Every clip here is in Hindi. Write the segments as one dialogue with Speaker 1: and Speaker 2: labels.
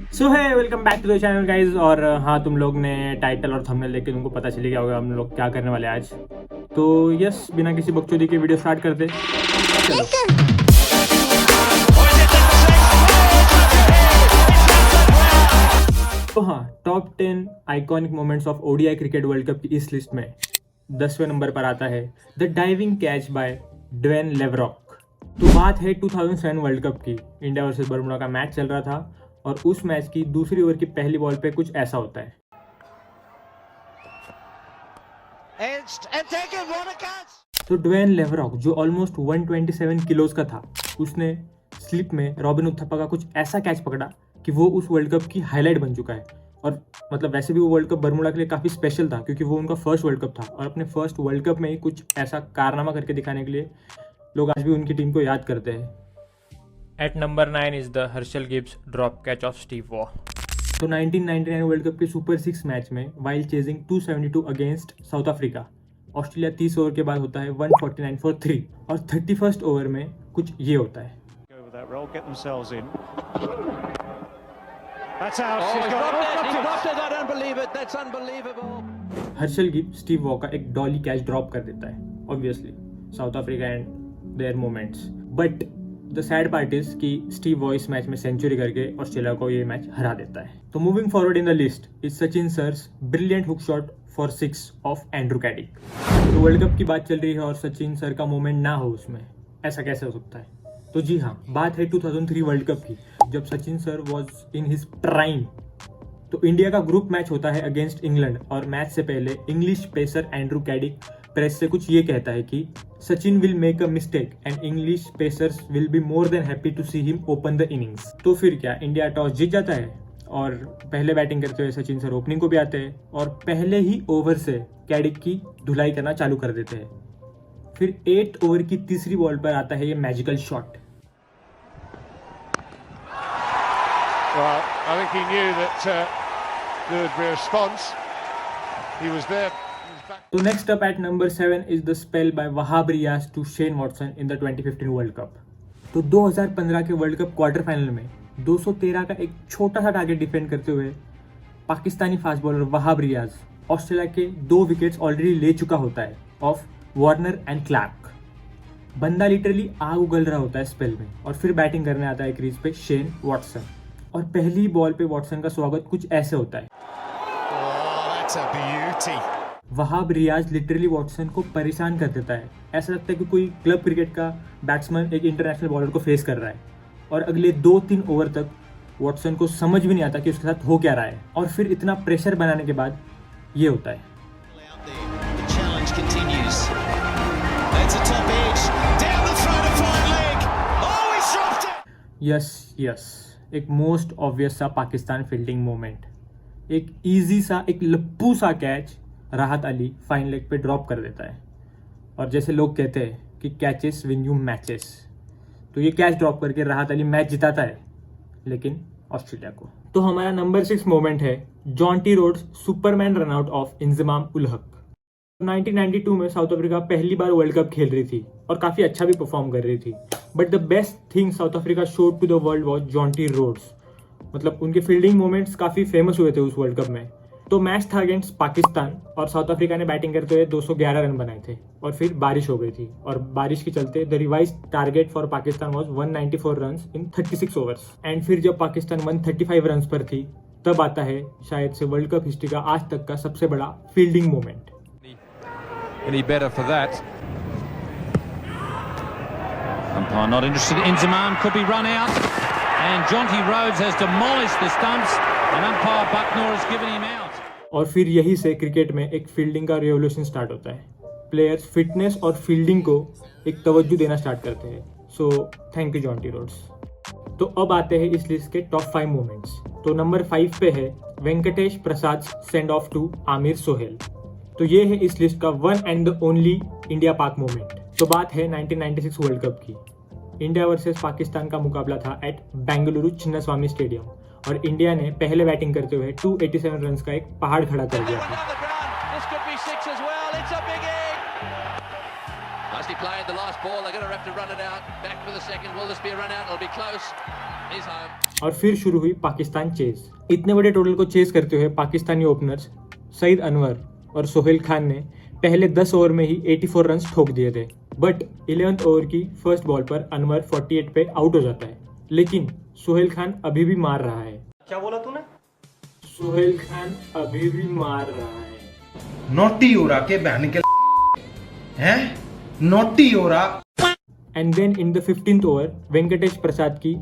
Speaker 1: So hi welcome back to the channel guys. और हाँ, तुम लोग ने टाइटल और थंबनेल देख के तुमको पता चल गया होगा हम लोग क्या करने वाले आज। तो यस, बिना किसी बकचोदी के वीडियो स्टार्ट करते। चलो। तो हाँ, top 10 iconic moments of ODI cricket world Cup की इस लिस्ट में 10वें नंबर पर आता है the diving catch by Dwayne Leverock. तो बात है 2007 वर्ल्ड कप की। इंडिया वर्सेस बर्मुडा का मैच चल रहा था और उस मैच की दूसरी ओवर की पहली बॉल पे कुछ ऐसा होता है। तो ड्वेन लेवरॉक जो ऑलमोस्ट 127 किलोज का था, उसने स्लिप में रॉबिन उथप्पा का कुछ ऐसा कैच पकड़ा कि वो उस वर्ल्ड कप की हाईलाइट बन चुका है। और मतलब वैसे भी वो वर्ल्ड कप बर्मुडा के लिए काफ़ी स्पेशल था क्योंकि वो उनका फर्स्ट वर्ल्ड कप था और अपने फर्स्ट वर्ल्ड कप में ही कुछ ऐसा कारनामा करके दिखाने के लिए लोग आज भी उनकी टीम को याद करते हैं। At number 9 is the Herschelle Gibbs drop catch of Steve Waugh. तो 1999 वर्ल्ड कप के सुपर 6 मैच में while chasing 272 against South Africa, Australia 30 over के बाद होता है 149 फॉर 3 और 31st ओवर में कुछ ये होता है। हर्षल गिब्स स्टीव वॉ का एक डॉली कैच ड्रॉप कर देता है, obviously South Africa and their moments. But the sad part is कि स्टीव वॉ इस मैच में सेंचुरी करके ऑस्ट्रेलिया को ये मैच हरा देता है। तो moving forward in the list is Sachin sir's brilliant hook shot for 6 off Andrew Caddick. तो वर्ल्ड कप की बात चल रही है और सचिन सर का मोमेंट ना हो उसमें, ऐसा कैसे हो सकता है? तो जी हाँ, बात है 2003 वर्ल्ड कप की, जब Sachin sir was in his prime. तो इंडिया का ग्रुप मैच होता है अगेंस्ट इंग्लैंड और मैच से पहले English pacer Andrew Caddick press से कुछ ये कहता है कि Sachin will make a mistake and English pacers will be more than happy to see him open the innings. तो फिर क्या, इंडिया टॉस जीत जाता है और पहले बैटिंग करते हुए सचिन सर ओपनिंग को भी आते हैं और पहले ही ओवर से कैडिक की धुलाई करना चालू कर देते हैं। फिर 8 ओवर की तीसरी बॉल पर आता है ये magical shot.
Speaker 2: Well, I think he knew that there would be a response. He was there.
Speaker 1: So next up at number 7 is the spell by Wahab Riaz to Shane Watson in the 2015 World Cup. तो 2015 के वर्ल्ड कप क्वार्टर फाइनल में 213 का एक छोटा सा टारगेट डिफेंड करते हुए Pakistani fast bowler Wahab Riaz Australia के 2 विकेट्स ऑलरेडी ले चुका होता है ऑफ वार्नर एंड क्लार्क। बंदा लिटरली आग उगल रहा होता है स्पेल में और फिर बैटिंग करने आता है क्रीज पे शेन वॉटसन और पहली बॉल पे वॉटसन का स्वागत कुछ ऐसे होता है। वहाब रियाज लिटरली वॉटसन को परेशान कर देता है। ऐसा लगता है कि कोई क्लब क्रिकेट का बैट्समैन एक इंटरनेशनल बॉलर को फेस कर रहा है और अगले 2-3 ओवर तक वॉटसन को समझ भी नहीं आता कि उसके साथ हो क्या रहा है। और फिर इतना प्रेशर बनाने के बाद ये होता है। यस, एक मोस्ट ऑब्वियस सा पाकिस्तान फील्डिंग मोमेंट, एक इजी सा, एक लप्पू सा कैच राहत अली फाइन लेग पे ड्रॉप कर देता है। और जैसे लोग कहते हैं कि कैचेस विन यू मैचेस, तो ये कैच ड्रॉप करके राहत अली मैच जिताता है, लेकिन ऑस्ट्रेलिया को। तो हमारा नंबर 6 मोमेंट है Jonty Rhodes superman run out of Inzamam ul Haq. 1992 में साउथ अफ्रीका पहली बार वर्ल्ड कप खेल रही थी और काफ़ी अच्छा भी परफॉर्म कर रही थी। But the best thing South Africa showed to the world was Jonty Rhodes. मतलब उनके फील्डिंग मोमेंट्स काफ़ी फेमस हुए थे उस वर्ल्ड कप में। तो मैच था अगेंस्ट पाकिस्तान और साउथ अफ्रीका ने बैटिंग करते हुए 211 रन बनाए थे और फिर बारिश हो गई थी और बारिश के चलते the revise target for Pakistan was 194 run in 36 overs. And फिर जब पाकिस्तान 135 रन पर थी तब आता है शायद से वर्ल्ड कप हिस्ट्री का आज तक का सबसे बड़ा fielding moment.
Speaker 3: Any better for that? Umpire not interested. Inzamam could be run out, and Jonty Rhodes has demolished the stumps, and umpire Bucknor has given him out.
Speaker 1: और फिर यही से क्रिकेट में एक फील्डिंग का रेवोल्यूशन स्टार्ट होता है। प्लेयर्स फिटनेस और फील्डिंग को एक तवज्जो देना स्टार्ट करते हैं। So thank you Jonty Rhodes. तो अब आते हैं इस लिस्ट के टॉप 5 मोमेंट्स। तो नंबर 5 पे है Venkatesh Prasad send off to Aamir Sohail. तो ये है इस लिस्ट का one and the only India Pak moment. तो बात है 1996 वर्ल्ड कप की। इंडिया वर्सेस पाकिस्तान का मुकाबला था एट बेंगलुरु चिन्नास्वामी स्टेडियम और इंडिया ने पहले बैटिंग करते हुए 287 रन का एक पहाड़ खड़ा कर दिया था।
Speaker 4: played the last ball. They're going to have to run it out. Back for the second. Will this be a run out? It'll be close. He's home.
Speaker 1: और फिर शुरू हुई पाकिस्तान चेज। इतने बड़े टोटल को चेज करते हुए पाकिस्तानी ओपनर्स सईद अनवर और सोहेल खान ने पहले 10 ओवर में ही 84 रन ठोक दिए थे। बट 11th ओवर की फर्स्ट बॉल पर अनवर 48 पे आउट हो जाता है, लेकिन सोहेल खान अभी भी मार रहा है।
Speaker 5: क्या बोला तूने?
Speaker 1: सोहेल खान अभी भी मार रहा है।
Speaker 6: नोटी हो रहा के बहन के हैं, नोटी हो रहा।
Speaker 1: And then in the 15th over Venkatesh Prasad की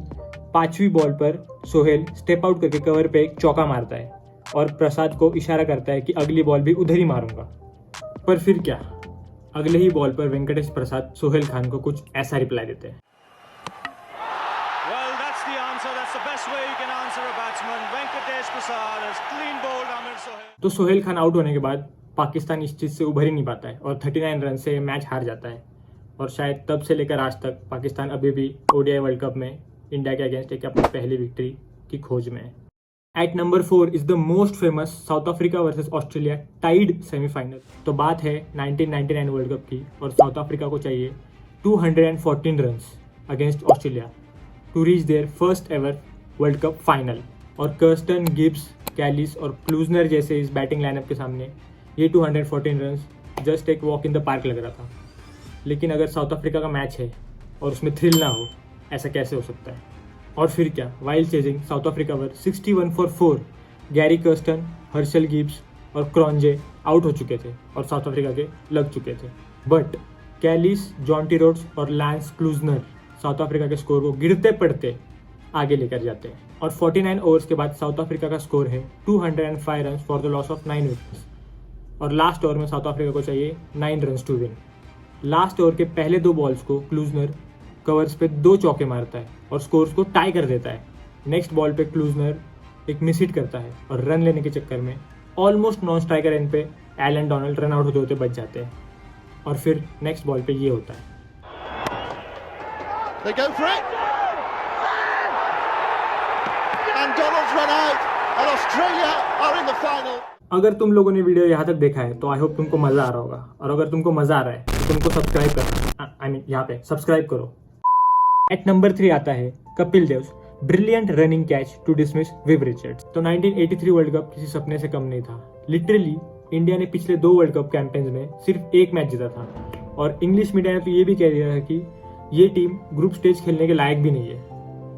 Speaker 1: 5वीं बॉल पर सोहेल स्टेप आउट करके कवर पे एक चौका मारता है और प्रसाद को इशारा करता है कि अगली बॉल भी उधर ही मारूंगा। पर फिर क्या, अगले ही बॉल पर वेंकटेश प्रसाद सोहेल खान को कुछ ऐसा रिप्लाई देते हैं।
Speaker 5: Well, that's the answer. That's the best way you can answer a batsman. Venkatesh Prasad has clean bowled Amir Sohail.
Speaker 1: तो सोहेल खान आउट होने के बाद पाकिस्तान इस चीज़ से उभर ही नहीं पाता है और 39 रन से मैच हार जाता है। और शायद तब से लेकर आज तक पाकिस्तान अभी भी ODI वर्ल्ड कप में इंडिया के अगेंस्ट एक अपनी पहली विक्ट्री की खोज में है। At number 4 is the most famous South Africa versus Australia tied semifinal. तो बात है 1999 वर्ल्ड कप की और साउथ अफ्रीका को चाहिए 214 runs against Australia to reach there first ever world cup final. और कर्स्टन, गिब्स, कैलिस और क्लूजनर जैसे इस बैटिंग लाइनअप के सामने ये 214 रन्स जस्ट एक वॉक इन द पार्क लग रहा था। लेकिन अगर साउथ अफ्रीका का मैच है और उसमें थ्रिल ना हो, ऐसा कैसे हो सकता है? और फिर क्या, वाइल्ड चेजिंग साउथ अफ्रीका पर 61 for 4 Gary Kirsten, Herschelle Gibbs और क्रॉन्जे आउट हो चुके थे और साउथ अफ्रीका के लग चुके थे। बट कैलिस, जॉन्टी रोड्स और लैंस क्लूजनर साउथ अफ्रीका के स्कोर को गिरते पड़ते आगे लेकर जाते हैं। और 49 ओवर्स के बाद साउथ अफ्रीका का स्कोर है 205 run for the loss of 9 wickets. और लास्ट ओवर में साउथ अफ्रीका को चाहिए 9 run to win. Last over के पहले 2 बॉल्स को क्लूजनर कवर्स पे 2 चौके मारता है और स्कोर्स को टाई कर देता है। नेक्स्ट बॉल पे क्लूजनर एक मिस हिट करता है और रन लेने के चक्कर में ऑलमोस्ट नॉन स्ट्राइकर एंड पे एलन डोनाल्ड रन आउट होते होते बच जाते हैं। और फिर नेक्स्ट बॉल पे ये होता है।
Speaker 2: They go for it. And Donald's run out. And Australia are in the final.
Speaker 1: अगर तुम लोगों ने वीडियो यहाँ तक देखा है तो आई होप तुमको मजा आ रहा होगा। और अगर तुमको मजा आ रहा है तो तुमको सब्सक्राइब करना, आई मीन यहाँ पे सब्सक्राइब करो। एट नंबर 3 आता है Kapil Dev brilliant running catch to dismiss Viv Richards. तो 1983 वर्ल्ड कप किसी सपने से कम नहीं था। लिटरली इंडिया ने पिछले 2 वर्ल्ड कप कैंपेन्स में सिर्फ 1 मैच जीता था और इंग्लिश मीडिया ने तो ये भी कह दिया था कि ये टीम ग्रुप स्टेज खेलने के लायक भी नहीं है।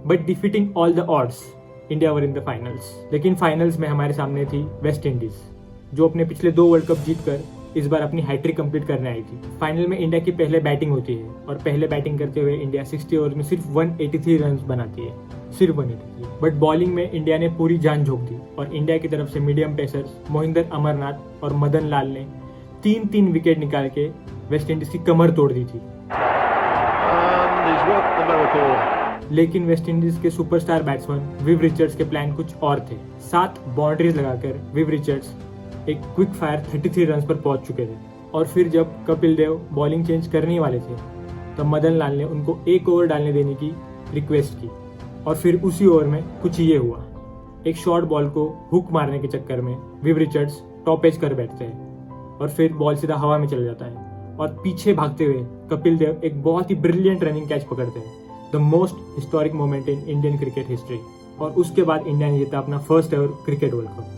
Speaker 1: But defeating all the odds India were in the finals. लेकिन फाइनल्स में हमारे सामने थी वेस्ट इंडीज, जो अपने पिछले 2 वर्ल्ड कप जीतकर इस बार अपनी हैट्रिक कंप्लीट करने आई थी। फाइनल में इंडिया की पहले बैटिंग होती है और पहले बैटिंग करते हुए इंडिया 60 ओवर में सिर्फ 183 रन बनाती है, सिर्फ 183। बट बॉलिंग में इंडिया ने पूरी जान झोंक दी और इंडिया की तरफ से मीडियम पेसर्स मोहिंदर अमरनाथ और मदन लाल ने 3-3 विकेट निकाल के वेस्ट इंडीज की कमर तोड़ दी थी। लेकिन वेस्ट इंडीज के सुपरस्टार बैट्समैन विव रिचर्ड्स के प्लान कुछ और थे। 7 बाउंड्रीज लगाकर विव रिचर्ड्स एक क्विक फायर 33 रन पर पहुंच चुके थे। और फिर जब कपिल देव बॉलिंग चेंज करने वाले थे तब मदन लाल ने उनको 1 ओवर डालने देने की रिक्वेस्ट की। और फिर उसी ओवर में कुछ ये हुआ, एक शॉर्ट बॉल को हुक मारने के चक्कर में विव रिचर्ड्स टॉप एज कर बैठते हैं और फिर बॉल सीधा हवा में चला जाता है और पीछे भागते हुए कपिल देव एक बहुत ही ब्रिलियंट रनिंग कैच पकड़ते हैं। The most historic moment in Indian cricket history. और उसके बाद इंडिया ने जीता अपना first ever cricket world cup.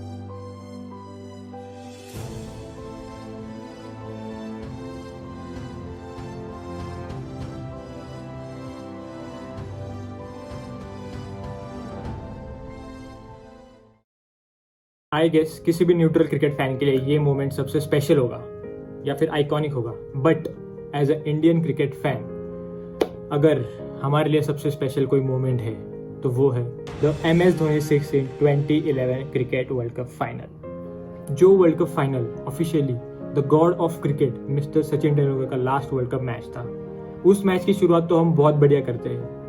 Speaker 1: I guess किसी भी न्यूट्रल क्रिकेट फैन के लिए ये मोमेंट सबसे स्पेशल होगा या फिर आइकॉनिक होगा। But as a Indian cricket fan अगर हमारे लिए सबसे स्पेशल कोई मोमेंट है तो वो है the MS Dhoni 6 in 2011 cricket world cup final. जो World cup final officially the god of cricket mister Sachin Tendulkar का लास्ट वर्ल्ड कप मैच था। उस मैच की शुरुआत तो हम बहुत बढ़िया करते हैं।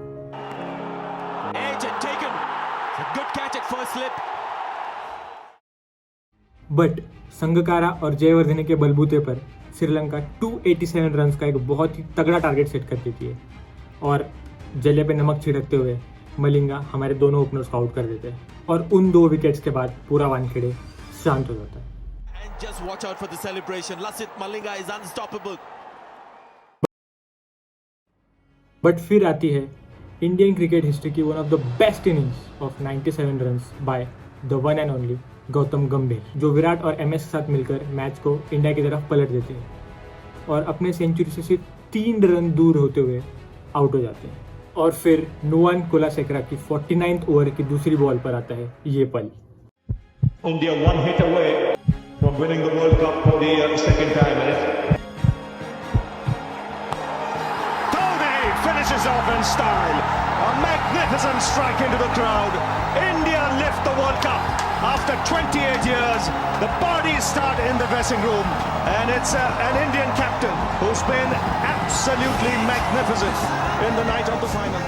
Speaker 1: बट संगकारा और जयवर्धने के बलबूते पर श्रीलंका 287 रन का एक बहुत ही तगड़ा टारगेट सेट कर देती है और जले पे नमक छिड़कते हुए मलिंगा हमारे दोनों ओपनर्स को आउट कर देते हैं और उन 2 विकेट्स के बाद पूरा वानखेड़े शांत हो जाता है।
Speaker 7: And just watch out for the celebration. Lasith Malinga is unstoppable.
Speaker 1: But फिर आती है इंडियन क्रिकेट हिस्ट्री की one of the best innings of 97 runs by the one and only Gautam गंभीर, जो विराट और MS के साथ मिलकर मैच को इंडिया की तरफ पलट देते हैं और अपने सेंचुरी से सिर्फ 3 रन दूर होते हुए आउट हो जाते हैं। और फिर नुवान कुलासेकरा की 49th ओवर की दूसरी बॉल पर आता है ये पल।
Speaker 7: India one hit away from winning the World Cup for the second time.
Speaker 5: Dhoni finishes off in style. A magnificent strike into the crowd. India lift the World Cup after 28 years. The parties start in the dressing room, and it's an Indian captain who's been absolutely magnificent in the night of the final.